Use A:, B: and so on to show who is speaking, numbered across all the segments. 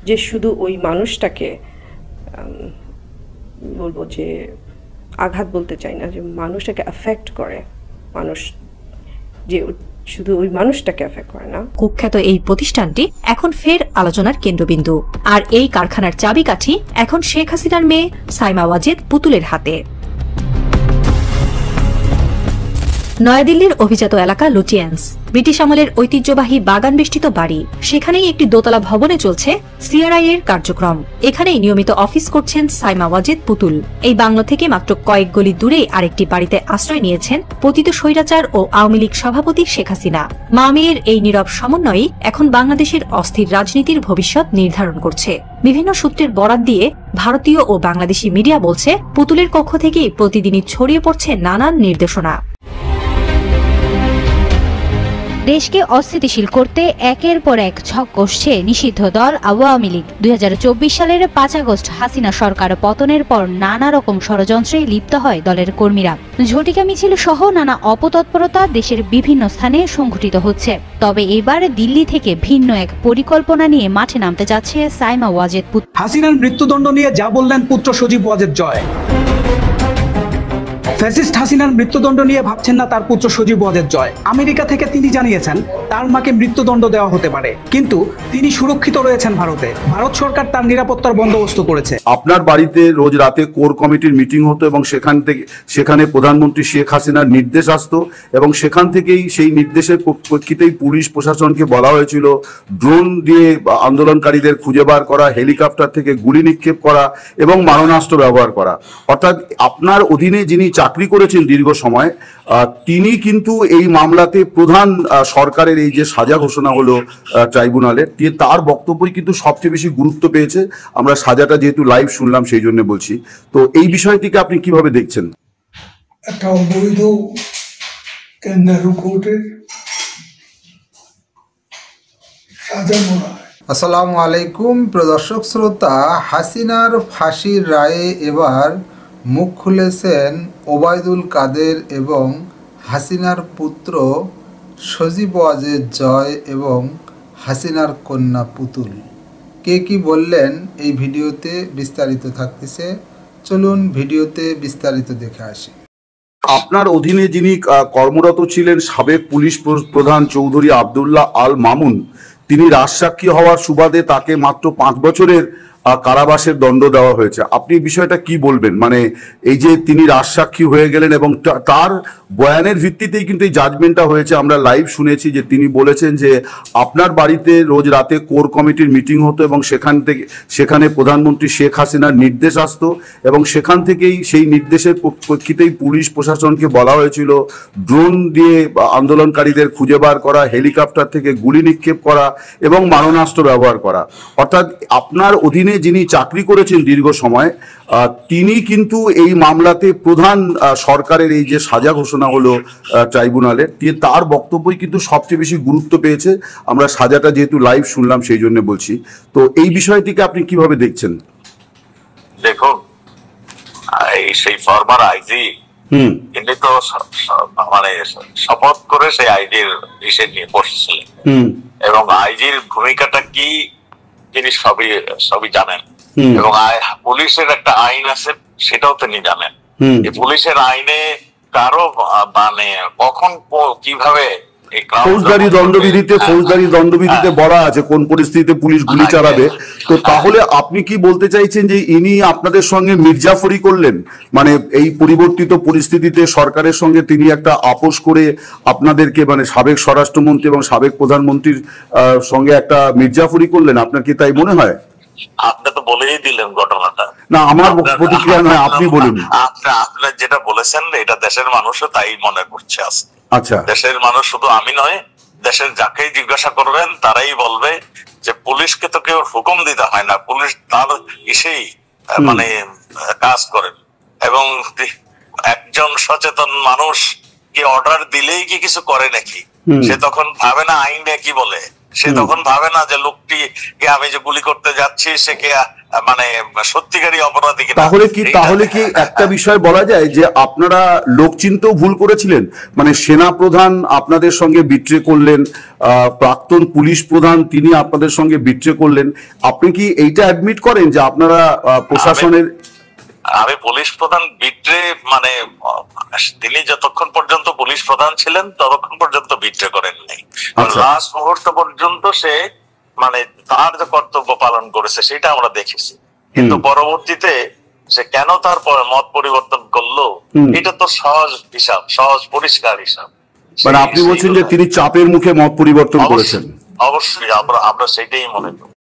A: যে শুধু ওই মানুষটাকে বলবো যে আঘাত বলতে চাই না, যে মানুষটাকে অ্যাফেক্ট করে, মানুষ যে শুধু ওই মানুষটাকে অ্যাফেক্ট করে না।
B: কুখ্যাত এই প্রতিষ্ঠানটি এখন ফের আলোচনার কেন্দ্রবিন্দু, আর এই কারখানার চাবিকাঠি এখন শেখ হাসিনার মেয়ে সাইমা ওয়াজেদ পুতুলের হাতে। নয়াদিল্লির অভিজাত এলাকা লুটিয়ান্স, ব্রিটিশ আমলের ঐতিহ্যবাহী বাগান বেষ্টিত বাড়ি। সেখানেই একটি দোতলা ভবনে চলছে সিআরআই এর কার্যক্রম। এখানেই নিয়মিত অফিস করছেন সাইমা ওয়াজেদ পুতুল। এই বাংলো থেকে মাত্র কয়েক গলি দূরেই আরেকটি বাড়িতে আশ্রয় নিয়েছেন পতিত স্বৈরাচার ও আওয়ামী লীগ সভাপতি শেখ হাসিনা। মা মেয়ের এই নীরব সমন্বয়ই এখন বাংলাদেশের অস্থির রাজনীতির ভবিষ্যৎ নির্ধারণ করছে। বিভিন্ন সূত্রের বরাত দিয়ে ভারতীয় ও বাংলাদেশি মিডিয়া বলছে, পুতুলের কক্ষ থেকেই প্রতিদিনই ছড়িয়ে পড়ছে নানান নির্দেশনা।
C: দেশকে অস্থিতিশীল করতে একের পর এক ছক কষছে নিষিদ্ধ দল আওয়ামী লীগ। 2024 সালের 5 আগস্ট হাসিনা সরকার পতনের পর নানা রকম ষড়যন্ত্রে লিপ্ত হয় দলের কর্মীরা। ঝটিকা মিছিল সহ নানা অপতৎপরতা দেশের বিভিন্ন স্থানে সংঘটিত হচ্ছে। তবে এবার দিল্লি থেকে ভিন্ন এক পরিকল্পনা নিয়ে মাঠে নামতে যাচ্ছে সাইমা ওয়াজেদ পুতুল।
D: হাসিনার মৃত্যুদণ্ড নিয়ে যা বললেন পুত্র সজীব ওয়াজেদ জয়। ফ্যাসিস্ট হাসিনার মৃত্যুদণ্ড নিয়ে ভাবছেন না তার পুত্র সজীব ওয়াজেদ জয়। আমেরিকা থেকে তিনি জানিয়েছেন তার মাকে মৃত্যুদণ্ড দেওয়া হতে পারে, কিন্তু তিনি সুরক্ষিত রয়েছেন ভারতে। ভারত সরকার তার নিরাপত্তার বন্দোবস্ত করেছে।
E: আপনার বাড়িতে রোজ রাতে কোর কমিটির মিটিং হতো এবং সেখানে প্রধানমন্ত্রী শেখ হাসিনার নির্দেশ আসতো এবং সেখান থেকেই সেই নির্দেশের প্রেক্ষিতেই পুলিশ প্রশাসনকে বলা হয়েছিল ড্রোন দিয়ে আন্দোলনকারীদের খুঁজে বার করা, হেলিকপ্টার থেকে গুলি নিক্ষেপ করা এবং মারণাস্ত্র ব্যবহার করা। অর্থাৎ আপনার অধীনে যিনি চাকরি করেছেন দীর্ঘ সময়, তিনি কিন্তু এই মামলাতে প্রধান সরকারের এই যে সাজা ঘোষণা হলো ট্রাইব্যুনালের, তার বক্তব্যই কিন্তু সবচেয়ে বেশি গুরুত্ব পেয়েছে। আমরা সাজাটা যেহেতু লাইভ শুনলাম সেই জন্য বলছি। তো এই বিষয়টিকে আপনি কিভাবে দেখছেন?
F: একটা অবৈধ ক্যাঙ্গারু কোর্টের সাজা মনে হয়।
G: আসসালামু আলাইকুম প্রদর্শক শ্রোতা, হাসিনার ফাঁসির রায়ে এবার মুখ খুলেছেন ওবায়দুল কাদের এবং হাসিনার পুত্র সজীব ওয়াজেদ জয় এবং হাসিনার কন্যা পুতুল। কে কি বললেন এই ভিডিওতে বিস্তারিত থাকতেছে, চলুন ভিডিওতে বিস্তারিত দেখে আসি।
E: আপনার অধীনে যিনি কর্মরত ছিলেন সাবেক পুলিশ প্রধান চৌধুরী আব্দুল্লাহ আল মামুন, তিনি রাজসাক্ষী হওয়ার সুবাদে তাকে মাত্র 5 বছরের কারাবাসের দণ্ড দেওয়া হয়েছে। আপনি বিষয়টা কি বলবেন? মানে এই যে তিনি রাজসাক্ষী হয়ে গেলেন এবং তার বয়ানের ভিত্তিতেই কিন্তু এই জাজমেন্টটা হয়েছে। আমরা লাইভ শুনেছি যে তিনি বলেছেন যে আপনার বাড়িতে রোজ রাতে কোর কমিটির মিটিং হতো এবং সেখানে প্রধানমন্ত্রী শেখ হাসিনার নির্দেশ আসতো এবং সেখান থেকেই সেই নির্দেশের প্রেক্ষিতেই পুলিশ প্রশাসনকে বলা হয়েছিল ড্রোন দিয়ে আন্দোলনকারীদের খুঁজে বার করা, হেলিকপ্টার থেকে গুলি নিক্ষেপ করা এবং মারণাস্ত্র ব্যবহার করা। অর্থাৎ আপনার অধীনে যিনি চাকরি করেছেন দীর্ঘ সময়, তিনি কিন্তু এই মামলাতে প্রধান সরকারের এই যে সাজা ঘোষণা হলো ট্রাইব্যুনালের, তার বক্তব্যই কিন্তু সবচেয়ে বেশি গুরুত্ব পেয়েছে। আমরা সাজাটা যেহেতু লাইভ শুনলাম সেই জন্য বলছি। তো এই বিষয়টিকে আপনি কিভাবে দেখছেন?
H: দেখুন, সেই ফরমার আইজি তিনি তো মানে শপথ করে সেই আইজির বিষয় নিয়ে বসেছিলেন এবং আইজির ভূমিকাটা কি তিনি সবই জানেন এবং পুলিশের একটা আইন আছে সেটাও তিনি জানেন। এই পুলিশের আইনে কারো মানে কখন কিভাবে
E: ফৌজদারি দণ্ডবিধিতে বলা আছে কোন পরিস্থিতিতে পুলিশ গুলি চালাবে। তো তাহলে আপনি কি বলতে চাইছেন যে ইনি আপনাদের সঙ্গে মির্জাফরি করলেন? মানে এই পরিবর্তিত পরিস্থিতিতে সরকারের সঙ্গে তিনি একটা আপোষ করে আপনাদেরকে, মানে সাবেক স্বরাষ্ট্রমন্ত্রী এবং সাবেক প্রধানমন্ত্রীর সঙ্গে একটা মির্জাফরি করলেন? আপনার কি তাই মনে হয়?
H: আপনি তো বলেই দিলেন ঘটনাটা।
E: না, আমার প্রতিক্রিয়া নয়, আপনি বলুন।
H: আপনার যেটা বলেছেন এটা দেশের মানুষও তাই মনে করছে।
E: আচ্ছা,
H: দেশের মানুষ শুধু আমি নয়, দেশের যাকেই জিজ্ঞাসা করবেন তারাই বলবে যে পুলিশকে তো কেউ হুকুম দিতে হয় না, পুলিশ তার ইসেই মানে কাজ করেন। এবং একজন সচেতন মানুষ কি অর্ডার দিলেই কি কিছু করে নাকি? সে তখন ভাবে না আইনে কি বলে, সে তখন ভাবে না যে লোকটিকে আমি যে গুলি করতে যাচ্ছি সে কে মানে সত্যিকারী অপরাধী কিনা।
E: তাহলে কি একটা বিষয় বলা যায় যে আপনারা লোক চিনতেও ভুল করেছিলেন? মানে সেনা প্রধান আপনাদের সঙ্গে বিট্রে করলেন, প্রাক্তন পুলিশ প্রধান তিনি আপনাদের সঙ্গে বিট্রে করলেন, আপনি কি এইটা অ্যাডমিট করেন যে আপনারা প্রশাসনের?
H: আমি পুলিশ প্রধান বিট্রে মানে তিনি যতক্ষণ পর্যন্ত পুলিশ প্রধান ছিলেন ততক্ষণ পর্যন্ত বিট্রে করেন নাই। লাস্ট মুহূর্ত পর্যন্ত সে মানে তার যে কর্তব্য পালন করেছে সেটা আমরা দেখেছি, কিন্তু পরবর্তীতে সে কেন তার মত পরিবর্তন করলো এটা তো সহজ হিসাব, সহজ পরিষ্কার হিসাব।
E: মানে আপনি বলছেন যে তিনি চাপের মুখে মত পরিবর্তন করেছেন?
H: অবশ্যই আমরা সেটাই মনে করি।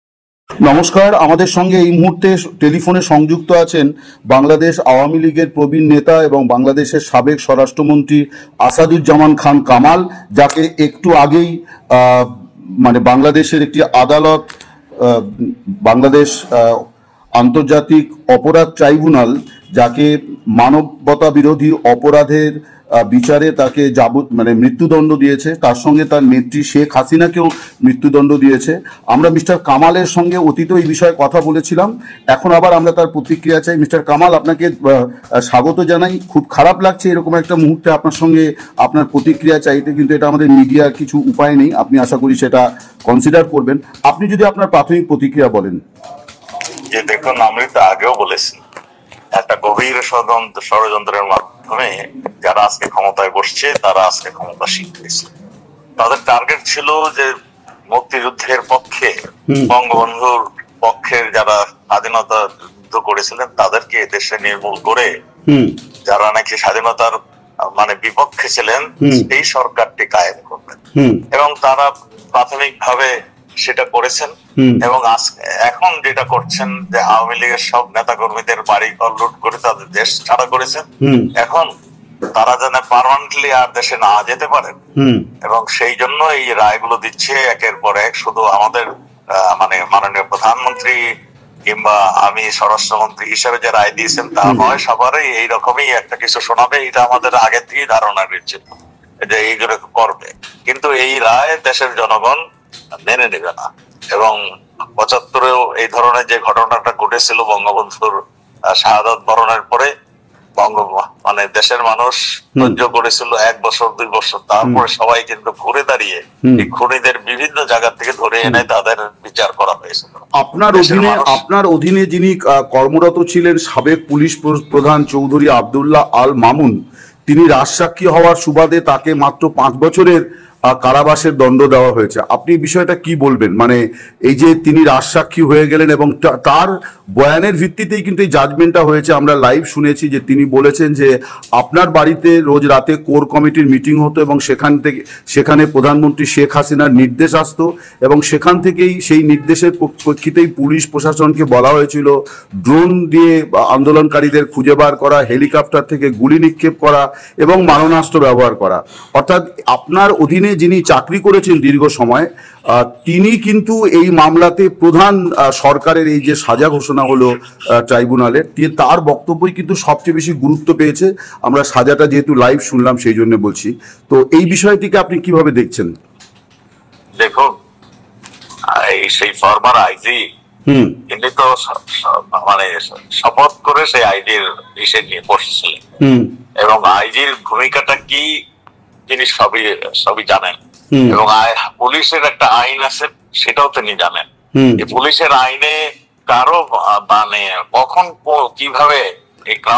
E: নমস্কার, আমাদের সঙ্গে এই মুহূর্তে টেলিফোনে সংযুক্ত আছেন বাংলাদেশ আওয়ামী লীগের প্রবীণ নেতা এবং বাংলাদেশের সাবেক স্বরাষ্ট্রমন্ত্রী আসাদুজ্জামান খান কামাল, যাকে একটু আগেই মানে বাংলাদেশের একটি আদালত, বাংলাদেশ আন্তর্জাতিক অপরাধ ট্রাইব্যুনাল, যাকে মানবতা বিরোধী অপরাধের বিচারে তাকে মানে মৃত্যুদণ্ড দিয়েছে, তার সঙ্গে তার নেত্রী শেখ হাসিনাকেও মৃত্যুদণ্ড দিয়েছে। আমরা মিস্টার কামালের সঙ্গে অতীত এই বিষয়ে কথা বলেছিলাম, এখন আবার আমরা তার প্রতিক্রিয়া চাই। মিস্টার কামাল, আপনাকে স্বাগত জানাই। খুব খারাপ লাগছে এরকম একটা মুহূর্তে আপনার সঙ্গে আপনার প্রতিক্রিয়া চাইতে, কিন্তু এটা আমাদের মিডিয়ার কিছু উপায় নেই, আপনি আশা করি সেটা কনসিডার করবেন। আপনি যদি আপনার প্রাথমিক প্রতিক্রিয়া বলেন।
H: যে দেখুন, আমি তো আগেও বলেছি একটা গভীর ষড়যন্ত্রের মাধ্যমে যারা আজকে ক্ষমতায় বসছে তারা আজকে ক্ষমতাসীন হয়েছে। তাদের টার্গেট ছিল যে মুক্তিযুদ্ধের পক্ষে, বঙ্গবন্ধুর পক্ষের যারা স্বাধীনতা যুদ্ধ করেছিলেন তাদেরকে দেশে নির্মূল করে যারা নাকি স্বাধীনতার মানে বিপক্ষে ছিলেন সেই সরকারটি কায়েম করবেন, এবং তারা প্রাথমিকভাবে সেটা করেছেন। এবং এখন যেটা করছেন যে আওয়ামী লীগের সব নেতা কর্মীদের বাড়ি ঘর লুট করে তাদের দেশ ছাড়া করেছেন। এখন তারা যেন পার্মানেন্টলি আর দেশে না যেতে পারেন, এবং সেই জন্য এই রায়গুলো দিচ্ছে একের পর এক। শুধু আমাদের মানে মাননীয় প্রধানমন্ত্রী কিংবা আমি স্বরাষ্ট্রমন্ত্রী হিসেবে যে রায় দিয়েছেন তা নয়, সবারই এইরকমই একটা কিছু শোনাবে, এটা আমাদের আগে থেকেই ধারণা রয়েছে যে এইগুলো করবে। কিন্তু এই রায় দেশের জনগণ মেনে নেবে না, এবং ৭৫-এও এই ধরনের যে ঘটনাটা ঘটেছিল বঙ্গবন্ধুর শাহাদাত বরণের পরে, মানে দেশের মানুষ সহ্য করেছিল ১ বছর ২ বছর, তারপরে সবাই কিন্তু ঘুরে দাঁড়িয়ে এই খুনিদের বিভিন্ন জায়গা থেকে ধরে এনে তাদের বিচার করা হয়েছিল।
E: আপনার অধীনে যিনি কর্মরত ছিলেন সাবেক পুলিশ প্রধান চৌধুরী আব্দুল্লাহ আল মামুন, তিনি রাজসাক্ষী হওয়ার সুবাদে তাকে মাত্র ৫ বছরের কারাবাসের দণ্ড দেওয়া হয়েছে। আপনি বিষয়টা কি বলবেন? মানে এই যে তিনি রাজসাক্ষী হয়ে গেলেন এবং তার বয়ানের ভিত্তিতেই কিন্তু এই জাজমেন্টটা হয়েছে। আমরা লাইভ শুনেছি যে তিনি বলেছেন যে আপনার বাড়িতে রোজ রাতে কোর কমিটির মিটিং হতো এবং সেখানে প্রধানমন্ত্রী শেখ হাসিনার নির্দেশ আসতো, এবং সেখান থেকেই সেই নির্দেশের প্রেক্ষিতেই পুলিশ প্রশাসনকে বলা হয়েছিল ড্রোন দিয়ে আন্দোলনকারীদের খুঁজে বার করা, হেলিকপ্টার থেকে গুলি নিক্ষেপ করা এবং মারণাস্ত্র ব্যবহার করা। অর্থাৎ আপনার অধীনে যিনি চাকরি করেছেন দীর্ঘ সময়, তিনি কিন্তু এই মামলাতে প্রধান সরকারের এই যে সাজা ঘোষণা হলো ট্রাইব্যুনালের, তার বক্তব্যই কিন্তু সবচেয়ে বেশি গুরুত্ব পেয়েছে। আমরা সাজাটা যেহেতু লাইভ শুনলাম সেই জন্য বলছি। তো এই বিষয়টিকে আপনি কিভাবে দেখছেন?
H: দেখুন, এই সেই ফরমার আইজি তিনি তো মানে শপথ করে সেই আইজির বিষয় নিয়ে বসেছিলেন, এবং আইজির ভূমিকাটা কি তিনি সবই জানেন, এবং পুলিশের একটা আইন আছে সেটাও তিনি জানেন। পুলিশের আইনে কারো মানে কখন কিভাবে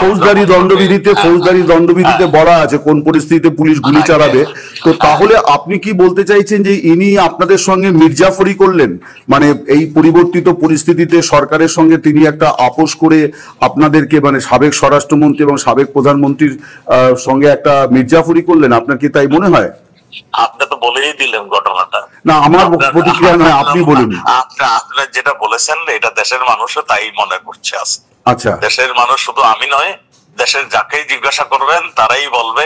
E: ফৌজদারি দণ্ডবিধিতে বলা আছে কোন পরিস্থিতিতে পুলিশ গুলি চালাবে। তো তাহলে আপনি কি বলতে চাইছেন যে ইনি আপনাদের সঙ্গে মির্জাফরি করলেন? মানে এই পরিবর্তিত পরিস্থিতিতে সরকারের সঙ্গে তিনি একটা আপোষ করে আপনাদেরকে, মানে সাবেক স্বরাষ্ট্রমন্ত্রী এবং সাবেক প্রধানমন্ত্রীর সঙ্গে একটা মির্জাফরি করলেন? আপনার কি তাই মনে হয়?
H: আপনি তো বলেই দিলেন ঘটনাটা।
E: না, আমার প্রতিক্রিয়া নয়, আপনি বলুন।
H: আপনার যেটা বলেছেন এটা দেশের মানুষও তাই মনে করছে আছে।
E: আচ্ছা,
H: দেশের মানুষ শুধু আমি নয়, দেশের যাকেই জিজ্ঞাসা করবেন তারাই বলবে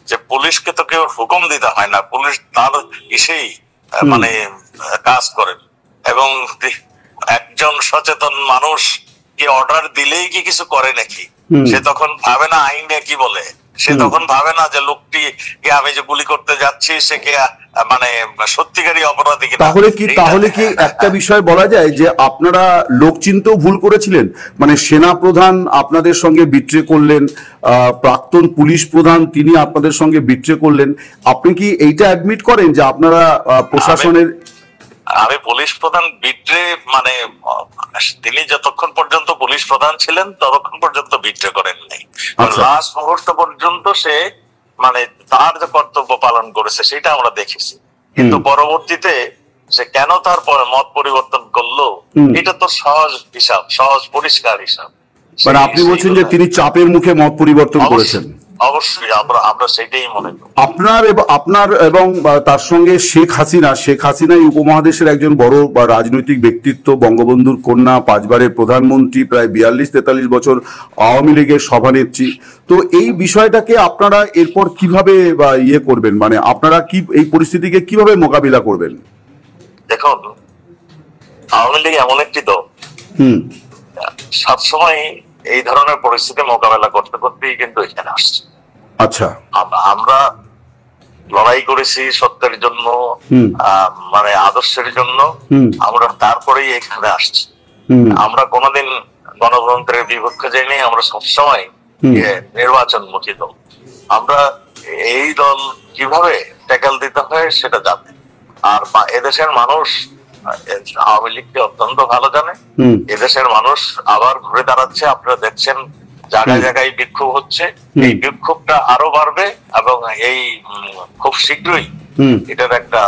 H: যে পুলিশকে তো কেউ হুকুম দিতে হয় না, পুলিশ তার ইসেই মানে কাজ করেন, এবং একজন সচেতন মানুষ কি অর্ডার দিলেই কি কিছু করে নাকি? সে তখন ভাবে না আইন কি বলে, সে তখন ভাবে না যে লোকটিকে আমি যে গুলি করতে যাচ্ছি সে কে মানে সত্যিকারই অপরাধী কিনা।
E: তাহলে কি একটা বিষয় বলা যায় যে আপনারা লোক চিনতেও ভুল করেছিলেন? মানে সেনা প্রধান আপনাদের সঙ্গে বিট্রে করলেন, প্রাক্তন পুলিশ প্রধান তিনি আপনাদের সঙ্গে বিট্রে করলেন, আপনি কি এইটা অ্যাডমিট করেন যে আপনারা প্রশাসনের?
H: আমি পুলিশ প্রধান বিট্রে মানে তিনি যতক্ষণ পর্যন্ত পুলিশ প্রধান ছিলেন ততক্ষণ পর্যন্ত বিট্রে করেন নাই। লাস্ট মুহূর্ত পর্যন্ত সে মানে তার যে কর্তব্য পালন করেছে সেটা আমরা দেখেছি, কিন্তু পরবর্তীতে সে কেন তার মত পরিবর্তন করলো এটা তো সহজ হিসাব, সহজ পরিষ্কার হিসাব।
E: মানে আপনি বলছেন যে তিনি চাপের মুখে মত পরিবর্তন করেছেন?
H: অবশ্যই আমরা সেটাই মনে করি।
E: আপনার এবং তার সঙ্গে শেখ হাসিনা উপমহাদেশের একজন বড় রাজনৈতিক ব্যক্তিত্ব, বঙ্গবন্ধুর কন্যা, 5 বারের প্রধানমন্ত্রী, প্রায় 42-43 বছর আওয়ামী লীগের সভানেত্রী। তো এই বিষয়টাকে আপনারা এরপর কিভাবে ইয়ে করবেন, মানে আপনারা কি এই পরিস্থিতিকে কিভাবে মোকাবিলা করবেন?
H: দেখুন, আওয়ামী লীগ এমন একটি দল সবসময় এই ধরনের পরিস্থিতি মোকাবেলা করতে করতেই কিন্তু এখানে আসছে।
E: আচ্ছা,
H: আমরা লড়াই করেছি সত্যের জন্য, মানে আদর্শের জন্য, আমরা তারপরেই এখানে আসছি। আমরা কোনোদিন গণতন্ত্রের বিপক্ষে যাইনি, আমরা সবসময় নির্বাচনমুখী দল। আমরা এই দল কিভাবে ট্যাকেল দিতে হয় সেটা জানি, আর এদেশের মানুষ আওয়ামী লীগকে অত্যন্ত ভালো জানে। এদেশের মানুষ আবার ঘুরে দাঁড়াচ্ছে, আপনারা দেখছেন জায়গায় জায়গায় বিক্ষোভ হচ্ছে। এই বিক্ষোভটা আরো বাড়বে এবং এই খুব শীঘ্রই এটার একটা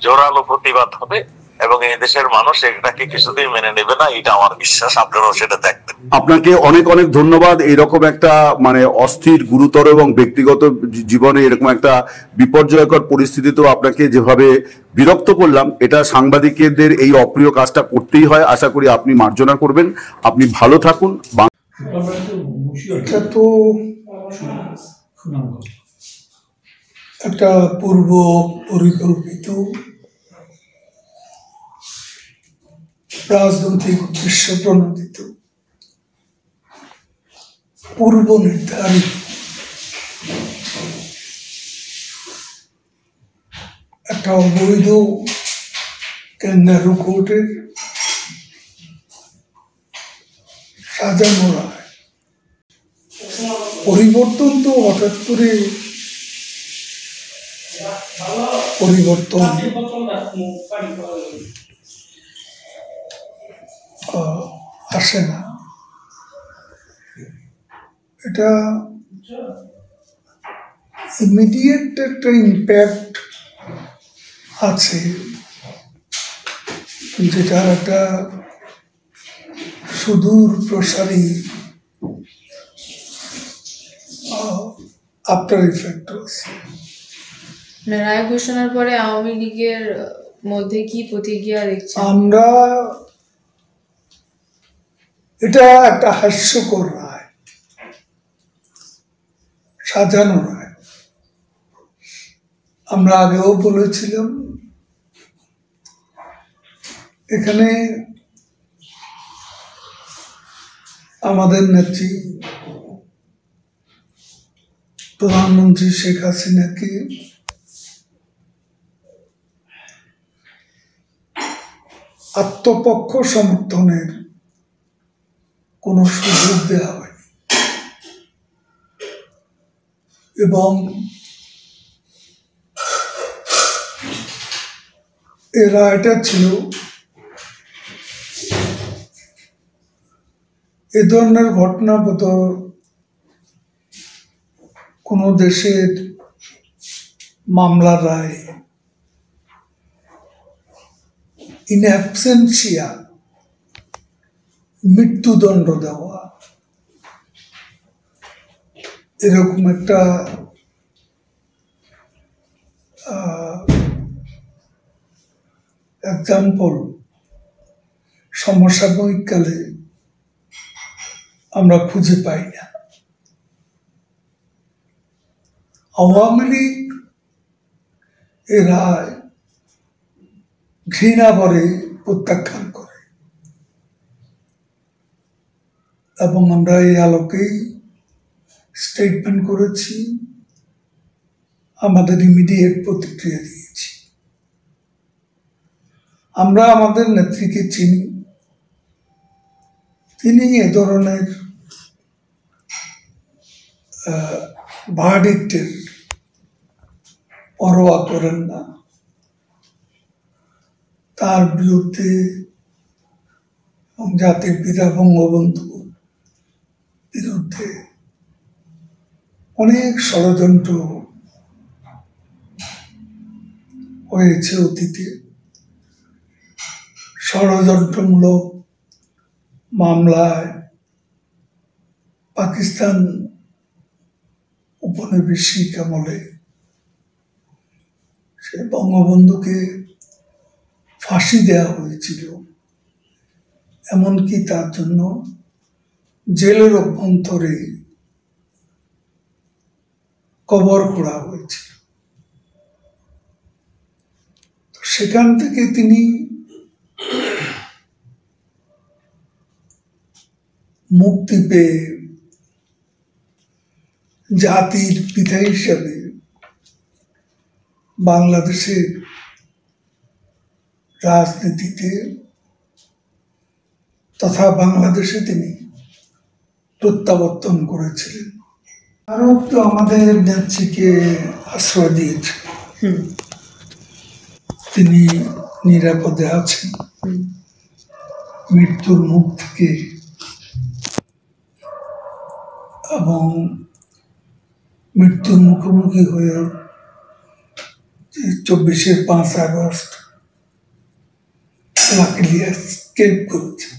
H: জোরালো প্রতিবাদ হবে এবং এই দেশের মানুষ এটাকে কিছুতেই মেনে নেবে না, এটা আমার বিশ্বাস। আপনারাও সেটা দেখবেন।
E: আপনাকে অনেক অনেক ধন্যবাদ। এরকম একটা মানে অস্থির, গুরুতর এবং ব্যক্তিগত জীবনে এরকম একটা বিপর্যয়কর পরিস্থিতিতেও আপনাকে যেভাবে বিরক্ত করলাম, এটা সাংবাদিকদের এই অপ্রিয় কাজটা করতেই হয়। আশা করি আপনি মার্জনা করবেন। আপনি ভালো থাকুন।
F: এটা তো একটা পূর্ব পরিকল্পিত রাজনৈতিক উদ্দেশ্য প্রণোদিত, পূর্ব নির্ধারিত একটা অবৈধ ক্যাঙ্গারু কোর্টের সাজানো রায়। পরিবর্তন তো হঠাৎ করে পরিবর্তন আসে না। এটা ইমিডিয়েট একটা ইম্প্যাক্ট আছে, যেটার একটা সুদূর প্রসারী আফটার ইফেক্ট আছে।
I: রায় ঘোষণার পরে আওয়ামী লীগের মধ্যে কি প্রতিক্রিয়া দেখছেন?
F: আমরা এটা একটা হাস্যকর রায়, সাজানো রায়। আমরা আগেও বলেছিলাম এখানে আমাদের নেত্রী প্রধানমন্ত্রী শেখ হাসিনাকে আত্মপক্ষ সমর্থনের কোনো সুযোগ দেওয়া হয়নি এবং এই রায়টা ছিল এ ধরনের ঘটনা বোধ কোনো দেশের মামলার রায় ইন অ্যাবসেন্সিয়া মৃত্যুদণ্ড দেওয়া, এরকম একটা এক্সাম্পল সমসাময়িক কালে আমরা খুঁজে পাই না। আওয়ামী লীগ এ রায় ঘৃণা ভরে প্রত্যাখ্যান করে এবং আমরা এই আলোকেই স্টেটমেন্ট করেছি, আমাদের ইমিডিয়েট প্রতিক্রিয়া দিয়েছি। আমরা আমাদের নেত্রীকে চিনি, তিনি এ ধরনের ভার্ডিক্টের পরোয়া করেন না। তার বিরুদ্ধে জাতির পিতা বঙ্গবন্ধুর বিরুদ্ধে অনেক ষড়যন্ত্র হয়েছে অতীতে। ষড়যন্ত্রমূলক মামলায় পাকিস্তান উপনিবেশিক আমলে সে বঙ্গবন্ধুকে ফাঁসি দেওয়া হয়েছিল, এমনকি তার জন্য জেলের অভ্যন্তরে কবর খোঁড়া হয়েছিল। সেখান থেকে তিনি মুক্তি পেয়ে জাতির পিতা হিসাবে বাংলাদেশের রাজনীতিতে তথা বাংলাদেশে তিনি প্রত্যাবর্তন করেছিলেন। আরও তো আমাদের নেত্রীকে আশ্রয় দিয়েছে, তিনি নিরাপদে আছেন, মৃত্যুর মুখ থেকে, এবং মৃত্যুর মুখোমুখি হয়ে 24-এর 5 আগস্ট লাকিলি এসকেপ করেছে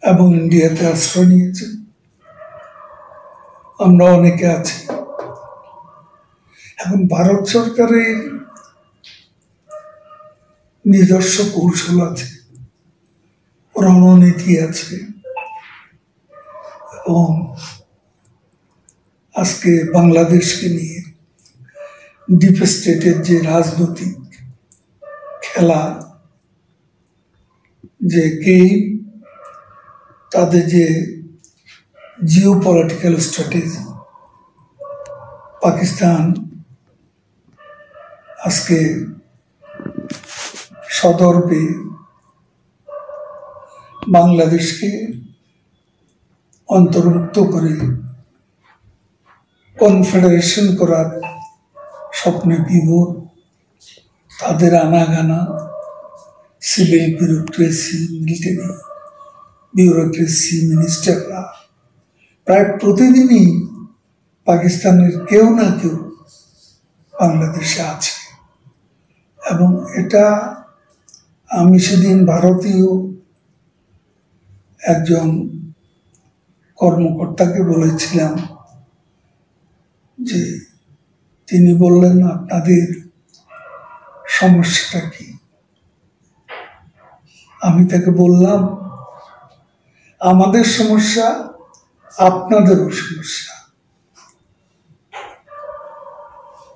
F: এবং ইন্ডিয়াতে আশ্রয় নিয়েছে। আমরা অনেকে আছি। এখন ভারত সরকারের নিজস্ব কৌশল আছে, রণনীতি আছে, এবং আজকে বাংলাদেশকে নিয়ে ডিপ স্টেটের যে রাজনৈতিক খেলা, যে গেম, তাদের যে জিও পলিটিক্যাল স্ট্র্যাটেজি, পাকিস্তান আজকে সদর্পে বাংলাদেশকে অন্তর্ভুক্ত করে কনফেডারেশন করার স্বপ্নে বিভোর। তাদের আনাগানা, সিভিল বিউরোক্রেসি, মিলিটারি বিউরোক্রেসি, মিনিস্টাররা প্রায় প্রতিদিনই পাকিস্তানের কেউ না কেউ বাংলাদেশে আছে। এবং এটা আমি সেদিন ভারতীয় একজন কর্মকর্তাকে বলেছিলাম, যে তিনি বললেন, আপনাদের সমস্যাটা কি? আমি তাকে বললাম, আমাদের সমস্যা আপনাদেরও সমস্যা।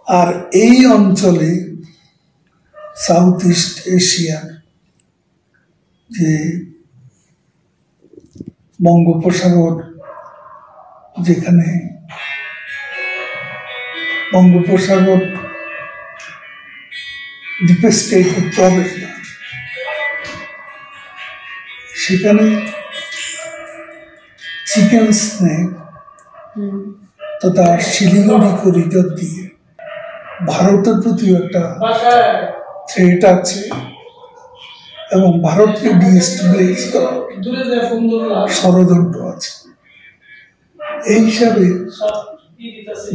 F: আর এই অঞ্চলে সাউথ ইস্ট এশিয়ার যে বঙ্গোপসাগর, যেখানে বঙ্গোপসাগর ডিপ স্টেটের প্রবেশ না, সেখানে চিকেন স্নেক তথা শিলিগুড়ি করিডর দিয়ে ভারতের প্রতি একটা থ্রেট আছে, এবং ভারতকে ডিস্টেবিলাইজ করার ষড়যন্ত্র আছে। এই হিসাবে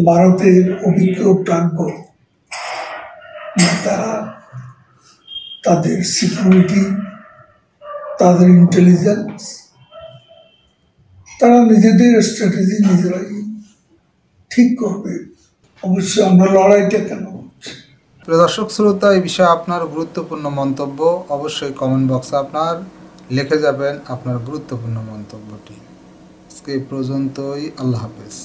F: ভারতের অভিজ্ঞ প্রাজ্ঞ নেতারা তাদের সিকিউরিটি, তাদের ইন্টেলিজেন্স, তারা নিজেদের স্ট্র্যাটেজি নিজেরাই ঠিক করবে। অবশ্যই আমরা লড়াইটা কেন করছি।
G: প্রিয় দর্শক শ্রোতা, এই বিষয়ে আপনার গুরুত্বপূর্ণ মন্তব্য অবশ্যই কমেন্ট বক্সে আপনার লিখে যাবেন আপনার গুরুত্বপূর্ণ মন্তব্যটি। আজকে এই পর্যন্তই। আল্লাহ হাফেজ।